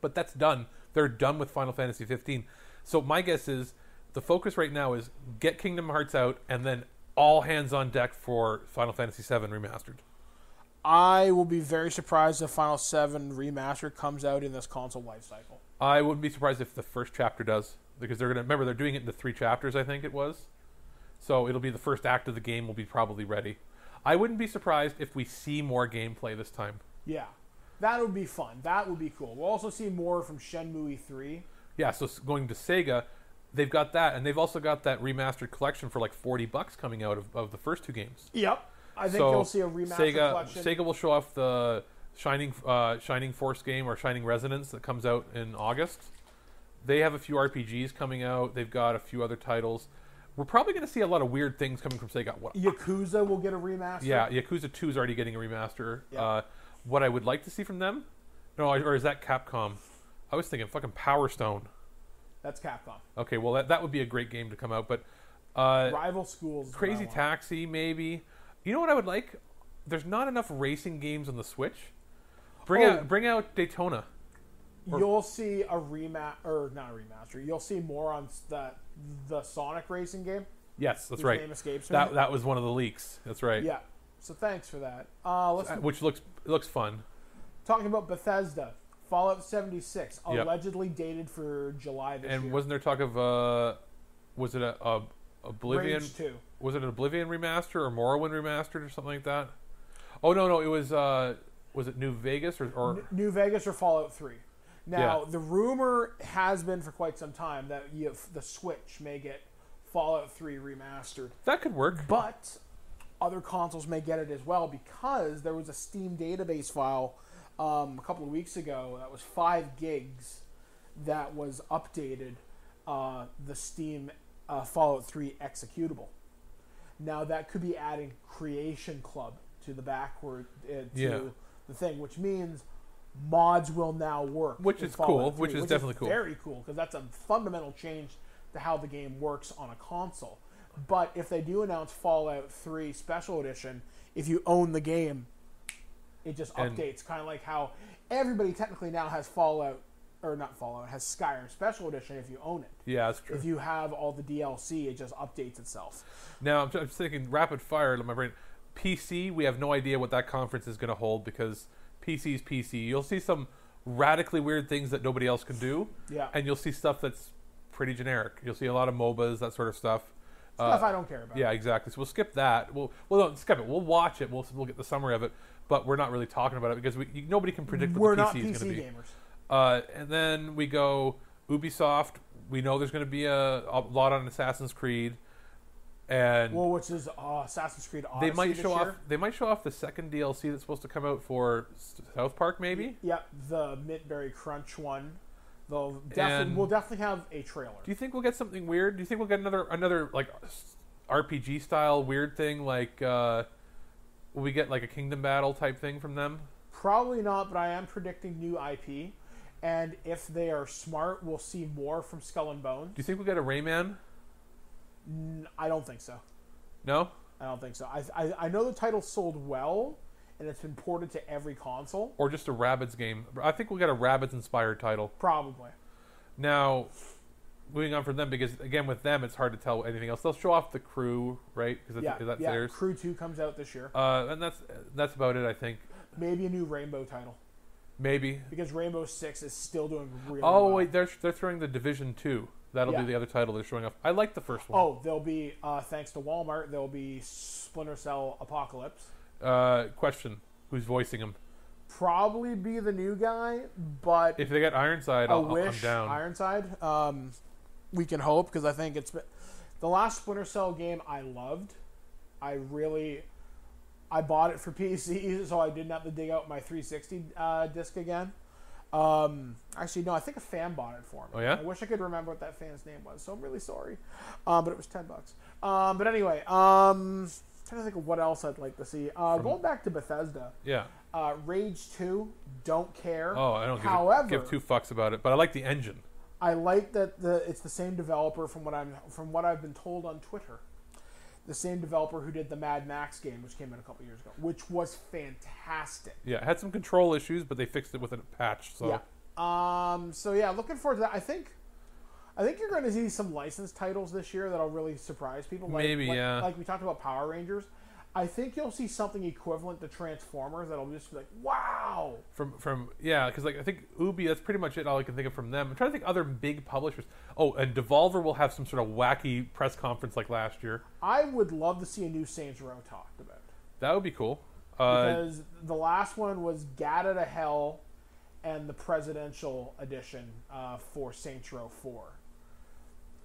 But that's done. They're done with Final Fantasy 15. So my guess is the focus right now is get Kingdom Hearts out and then all hands on deck for Final Fantasy 7 Remastered. I will be very surprised if Final 7 Remastered comes out in this console lifecycle. I wouldn't be surprised if the first chapter does. Because they're doing it in the 3 chapters, I think it was. So it'll be the first act of the game will be probably ready. I wouldn't be surprised if we see more gameplay this time. Yeah. That would be fun. That would be cool. We'll also see more from Shenmue 3. Yeah, so going to Sega, they've got that, and they've also got that remastered collection for like $40 coming out of the first two games. Yep. I think you'll see a remastered collection. Sega will show off the Shining Force game or Shining Resonance that comes out in August. They have a few RPGs coming out. They've got a few other titles. We're probably going to see a lot of weird things coming from Sega. Yakuza will get a remaster. Yeah, Yakuza 2 is already getting a remaster. Yeah. What I would like to see from them... No, or is that Capcom? I was thinking fucking Power Stone. That's Capcom. Okay, well, that would be a great game to come out, but... Rival Schools. Crazy Taxi, maybe. You know what I would like? There's not enough racing games on the Switch. Bring out Daytona. You'll see a not a remaster. You'll see more on the Sonic racing game. Yes, that's right. Name escapes me. That was one of the leaks. That's right. Yeah. So thanks for that. Which looks fun. Talking about Bethesda, Fallout 76, allegedly dated for July this year. And wasn't there talk of was it a Oblivion? Rage 2. Was it an Oblivion remaster or Morrowind remastered or something like that? Oh no, it was it New Vegas or New Vegas or Fallout 3? Now the rumor has been for quite some time that the Switch may get Fallout 3 remastered. That could work, but other consoles may get it as well because there was a Steam database file a couple of weeks ago that was 5 gigs that was updated the Steam Fallout 3 executable. Now that could be adding Creation Club to the backward to the thing, which means mods will now work. Which is cool. Which is definitely cool. Very cool because that's a fundamental change to how the game works on a console. But if they do announce Fallout 3 Special Edition, if you own the game, it just updates. Kind of like how everybody technically now has has Skyrim Special Edition if you own it. Yeah, that's true. If you have all the DLC, it just updates itself. Now, I'm thinking rapid fire in my brain. PC, we have no idea what that conference is going to hold because PC's PC. You'll see some radically weird things that nobody else can do. Yeah. And you'll see stuff that's pretty generic. You'll see a lot of MOBAs, that sort of stuff. Stuff I don't care about. Yeah, exactly. So we'll skip that. We'll don't skip it. We'll watch it. We'll get the summary of it. But we're not really talking about it because nobody can predict what the PC is going to be. We're not PC gamers. And then we go Ubisoft. We know there's going to be a lot on Assassin's Creed. And which is Assassin's Creed Odyssey They might show off the second DLC that's supposed to come out for South Park, maybe. Yep, the Mintberry Crunch one. We'll definitely have a trailer. Do you think we'll get something weird? Do you think we'll get another like RPG style weird thing? Like, will we get like a Kingdom Battle type thing from them? Probably not, but I am predicting new IP. And if they are smart, we'll see more from Skull and Bones. Do you think we'll get a Rayman? I don't think so. No? I don't think so. I know the title sold well, and it's been ported to every console. Or just a Rabbids game. I think we'll get a Rabbids-inspired title. Probably. Now, moving on from them, because, again, with them, it's hard to tell anything else. They'll show off the Crew, right? Because that's theirs. Crew 2 comes out this year. And that's about it, I think. Maybe a new Rainbow title. Maybe. Because Rainbow Six is still doing really well. Oh, wait, they're throwing the Division 2. That'll be the other title they're showing off. I like the first one. Oh, there'll be, thanks to Walmart, there'll be Splinter Cell Apocalypse. Question. Who's voicing him? Probably be the new guy, but... If they get Ironside, I'm down. Ironside. We can hope, because I think it's... The last Splinter Cell game I loved. I bought it for PC, so I didn't have to dig out my 360 disc again. Actually, no, I think a fan bought it for me. Oh, yeah? I wish I could remember what that fan's name was, so I'm really sorry. But it was $10. But anyway, trying to think of what else I'd like to see. Going back to Bethesda. Yeah. Rage 2, don't care. Oh, I don't give two fucks about it, but I like the engine. I like that it's the same developer from what I've been told on Twitter. The same developer who did the Mad Max game, which came out a couple years ago, which was fantastic. Yeah, it had some control issues, but they fixed it with a patch. So yeah. Looking forward to that. I think you're going to see some licensed titles this year that'll really surprise people. Like we talked about Power Rangers. I think you'll see something equivalent to Transformers that'll just be like, wow. Because I think Ubi, that's pretty much it. All I can think of from them. I'm trying to think other big publishers. Oh, and Devolver will have some sort of wacky press conference like last year. I would love to see a new Saints Row talked about. That would be cool. Because the last one was Gat Out of Hell and the Presidential Edition for Saints Row 4.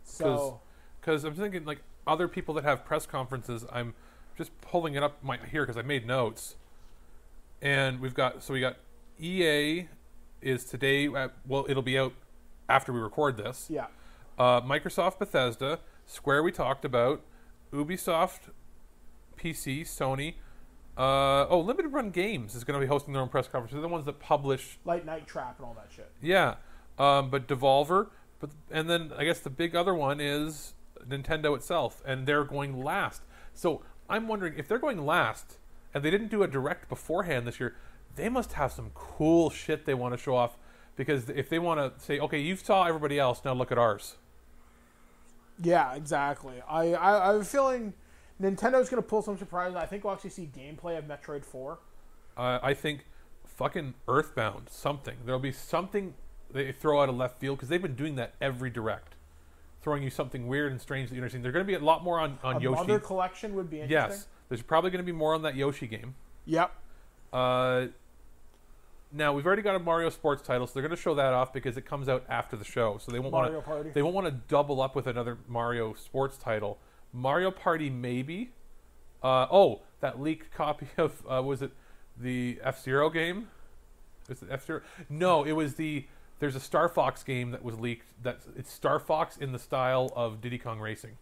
So, because I'm thinking like other people that have press conferences, I'm just pulling it up here because I made notes, and we got EA is today. Well, it'll be out after we record this. yeah. Microsoft, Bethesda, Square we talked about, Ubisoft, PC, Sony. Limited Run Games is going to be hosting their own press conference. They're the ones that publish Light Night Trap and all that shit. Yeah, but Devolver, and then I guess the big other one is Nintendo itself, and they're going last. So I'm wondering if they're going last, and they didn't do a direct beforehand this year, they must have some cool shit they want to show off. Because if they want to say, okay, you saw everybody else, now look at ours. Yeah, exactly. I have a feeling Nintendo's going to pull some surprises. I think we'll actually see gameplay of Metroid 4. I think fucking Earthbound, something. There'll be something they throw out of left field, because they've been doing that every direct. Throwing you something weird and strange that you've never seen. They're going to be a lot more on Yoshi. Mother Collection would be interesting. Yes. There's probably going to be more on that Yoshi game. Yep. Now we've already got a Mario Sports title, so they're going to show that off because it comes out after the show. So they won't want to. They won't want to double up with another Mario Sports title. Mario Party maybe. That leaked copy of was it the F-Zero game? Was it F-Zero? No, it was the. There's a Star Fox game that was leaked. It's Star Fox in the style of Diddy Kong Racing.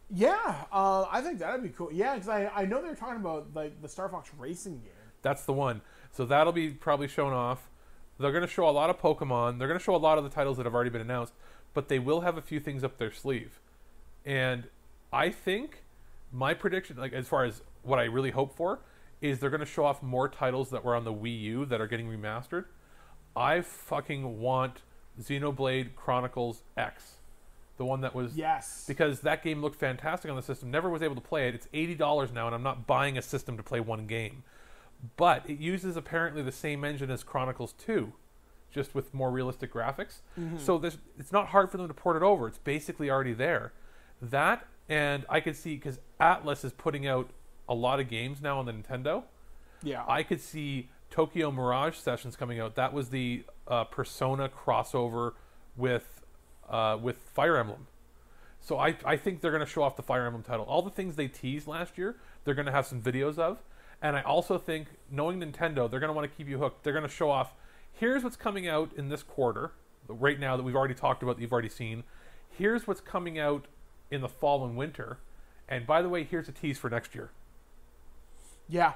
Yeah, I think that'd be cool. Yeah, because I know they're talking about like the Star Fox racing game. That's the one. So that'll be probably shown off. They're going to show a lot of Pokemon. They're going to show a lot of the titles that have already been announced, but they will have a few things up their sleeve. And I think my prediction, like as far as what I really hope for, is they're going to show off more titles that were on the Wii U that are getting remastered. I fucking want Xenoblade Chronicles X. The one that was... Yes. Because that game looked fantastic on the system. Never was able to play it. It's $80 now, and I'm not buying a system to play one game. But it uses apparently the same engine as Chronicles 2, just with more realistic graphics. Mm-hmm. So it's not hard for them to port it over. It's basically already there. That, and I could see, because Atlas is putting out a lot of games now on the Nintendo. Yeah. I could see Tokyo Mirage Sessions coming out. That was the Persona crossover with Fire Emblem. So I think they're going to show off the Fire Emblem title. All the things they teased last year, they're going to have some videos of. And I also think, knowing Nintendo, they're going to want to keep you hooked. They're going to show off, here's what's coming out in this quarter, right now that we've already talked about, that you've already seen. Here's what's coming out in the fall and winter. And by the way, here's a tease for next year. Yeah.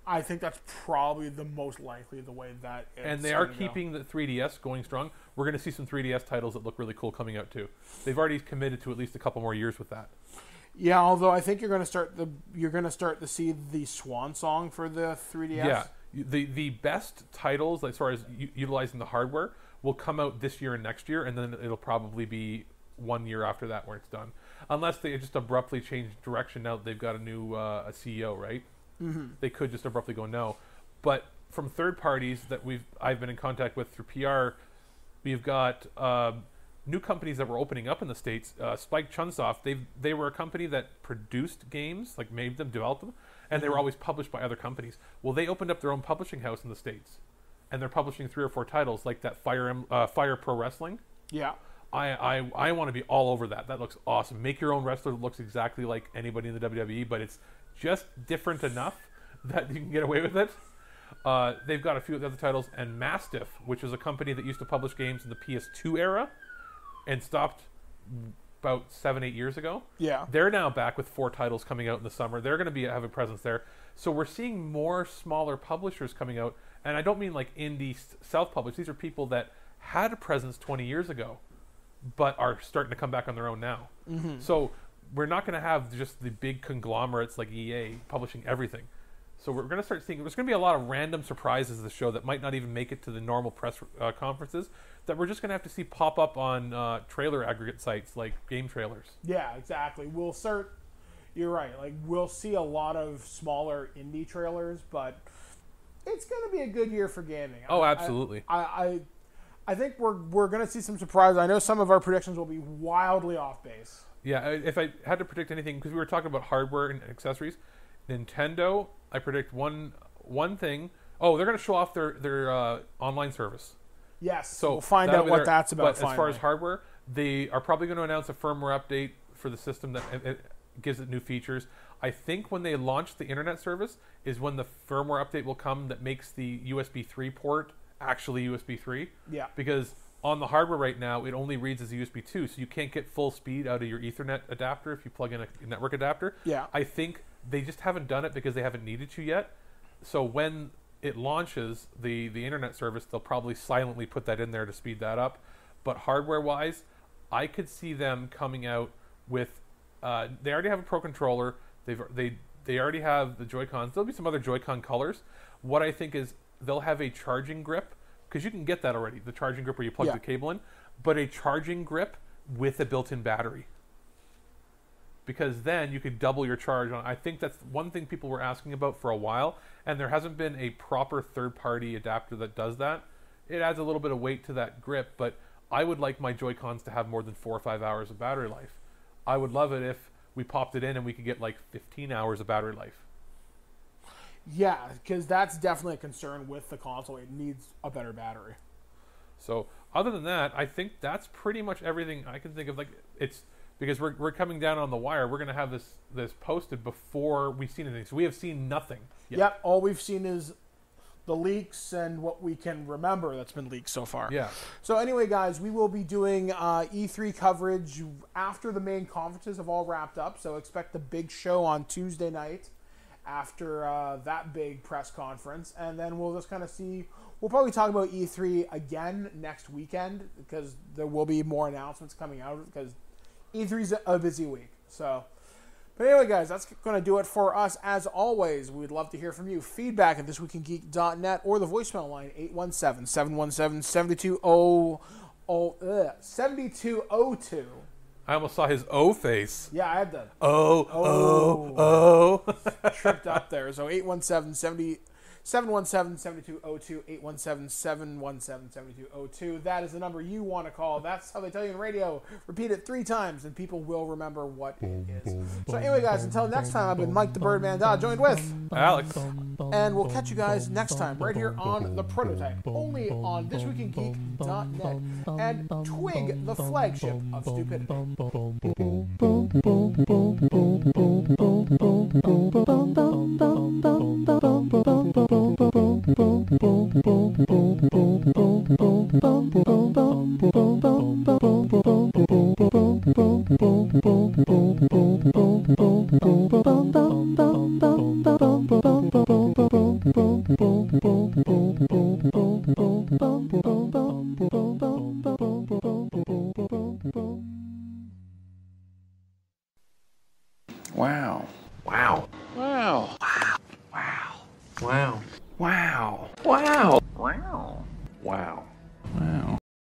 I think that's probably the most likely the way that it's and they are keeping the 3DS going strong. We're going to see some 3DS titles that look really cool coming out too. They've already committed to at least a couple more years with that. Yeah, although I think you're going to start to see the swan song for the 3DS. Yeah, the best titles as far as utilizing the hardware will come out this year and next year, and then it'll probably be 1 year after that where it's done, unless they just abruptly change direction now that they've got a new a CEO, right? Mm-hmm. They could just abruptly go no. But from third parties that I've been in contact with through PR, we've got new companies that were opening up in the States. Spike Chunsoft, they were a company that produced games, like made them, developed them, and they were always published by other companies. Well, they opened up their own publishing house in the States, and they're publishing 3 or 4 titles, like that Fire Pro Wrestling. Yeah. I want to be all over that. That looks awesome. Make your own wrestler that looks exactly like anybody in the WWE, but it's just different enough that you can get away with it. They've got a few other titles, and Mastiff, which is a company that used to publish games in the PS2 era and stopped about 7-8 years ago. Yeah, they're now back with 4 titles coming out in the summer. They're going to have a presence there. So we're seeing more smaller publishers coming out, and I don't mean like indie self-published. These are people that had a presence 20 years ago, but are starting to come back on their own now. Mm-hmm. So we're not going to have just the big conglomerates like EA publishing everything. So we're going to start seeing, there's going to be a lot of random surprises of the show that might not even make it to the normal press conferences, that we're just going to have to see pop up on trailer aggregate sites like game trailers. Yeah, exactly. You're right, like we'll see a lot of smaller indie trailers, but it's going to be a good year for gaming. Oh, absolutely. I think we're going to see some surprises. I know some of our predictions will be wildly off base. Yeah, if I had to predict anything, because we were talking about hardware and accessories, Nintendo, I predict one thing. Oh, they're going to show off their online service. Yes, So we'll find that'll out be what there. that's about. But as far as hardware, they are probably going to announce a firmware update for the system that it gives it new features. I think when they launch the internet service is when the firmware update will come that makes the USB 3 port actually USB 3. Yeah. Because on the hardware right now, it only reads as a USB 2, so you can't get full speed out of your Ethernet adapter if you plug in a network adapter. Yeah. I think they just haven't done it because they haven't needed to yet. So when it launches the internet service, they'll probably silently put that in there to speed that up. But hardware-wise, I could see them coming out with... they already have a Pro Controller. They already have the Joy-Cons. There'll be some other Joy-Con colors. What I think is they'll have a charging grip, because you can get that already, the charging grip where you plug the cable in, but a charging grip with a built-in battery. Because then you could double your charge on. I think that's one thing people were asking about for a while, and there hasn't been a proper third-party adapter that does that. It adds a little bit of weight to that grip, but I would like my Joy-Cons to have more than 4 or 5 hours of battery life. I would love it if we popped it in and we could get like 15 hours of battery life. Yeah, because that's definitely a concern with the console. It needs a better battery. So other than that, I think that's pretty much everything I can think of. Like, it's because we're coming down on the wire. We're going to have this posted before we've seen anything. So we have seen nothing yet. Yep, all we've seen is the leaks and what we can remember that's been leaked so far. Yeah. So anyway, guys, we will be doing E3 coverage after the main conferences have all wrapped up. So expect the big show on Tuesday night after that big press conference. And then we'll just kind of see... We'll probably talk about E3 again next weekend because there will be more announcements coming out because E3's a busy week. So... But anyway, guys, that's going to do it for us. As always, we'd love to hear from you. Feedback at thisweekingeek.net or the voicemail line, 817-717-7202. I almost saw his O face. Yeah, I had the... Oh. Tripped up there. So 817-717-7202, 817-717-7202. That is the number you want to call. That's how they tell you in radio. Repeat it 3 times, and people will remember what it is. So anyway, guys, until next time, I've been Mike the Birdman Dodd, joined with Alex. and we'll catch you guys next time right here on The Prototype, only on thisweekingeek.net and Twig, the flagship of stupidity.